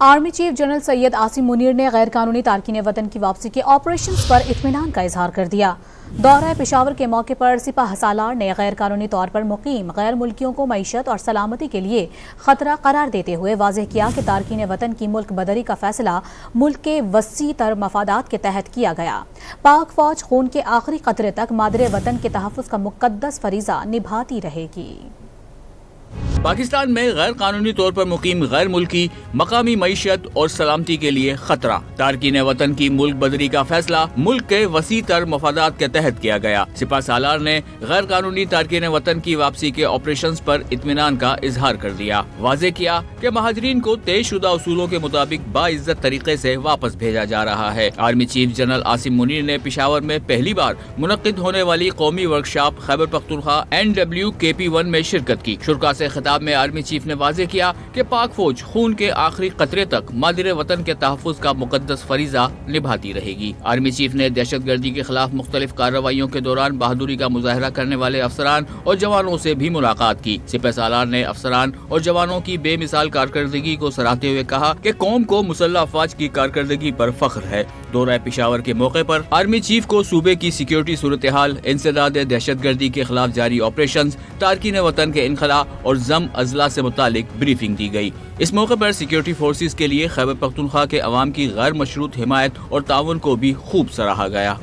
Army chief general Syed Asim Munir نے غیر قانونی تارکین وطن کی واپسی کے آپریشنز پر اطمینان کا اظہار کر دیا۔ دورہ پشاور کے موقع پر سپاہ سالار نے غیر قانونی طور پر مقیم غیر ملکیوں کو معیشت اور سلامتی کے لیے خطرہ قرار دیتے ہوئے واضح کیا کہ تارکین وطن کی ملک بدری کا فیصلہ ملک کے وسیع تر مفادات کے تحت کیا گیا۔ پاک فوج خون کے آخری قطرے تک مادر وطن کے تحفظ کا مقدس فریضہ نبھاتی رہے گی۔ پاکستان میں غیر قانونی طور پر مقیم غیر ملکی مقامی معیشت اور سلامتی کے لیے خطرہ، تارکین وطن کی ملک بدری کا فیصلہ ملک کے وسیع تر مفادات کے تحت کیا گیا۔ سپاہ سالار نے غیر قانونی تارکین وطن کی واپسی کے آپریشنز پر اطمینان کا اظہار کر دیا، واضح کیا کہ مہاجرین کو طے شدہ اصولوں کے مطابق باعزت طریقے سے واپس بھیجا جا رہا ہے۔ Army chief general Asim Munir نے پشاور میں پہلی بار منعقد ہونے والی قومی ورکشاپ خیبر پختونخوا NWKP1 میں شرکت کی۔ شرکاء سے خطاب میں آرمی چیف نے واضح کیا کہ پاک فوج خون کے آخری قطرے تک مادر وطن کے تحفظ کا مقدس فریضہ نبھاتی رہے گی۔ آرمی چیف نے دہشت گردی کے خلاف مختلف کارروائیوں کے دوران بہادری کا مظاہرہ کرنے والے افسران اور جوانوں سے بھی ملاقات کی۔ سپہ سالار نے افسران اور جوانوں کی بے مثال کارکردگی کو سراہتے ہوئے کہا کہ قوم کو مسلح افواج کی کارکردگی پر فخر ہے۔ دورہ پشاور کے موقع پر آرمی چیف کو صوبے کی سیکیورٹی صورتحال، انسداد دہشت گردی کے خلاف جاری آپریشنز، تارکین وطن کے انخلاء اور ضم اضلاع سے متعلق بریفنگ دی گئی۔ اس موقع پر سیکیورٹی فورسز کے لیے خیبر پختونخوا کے عوام کی غیر مشروط حمایت اور تعاون کو بھی خوب سراہا گیا۔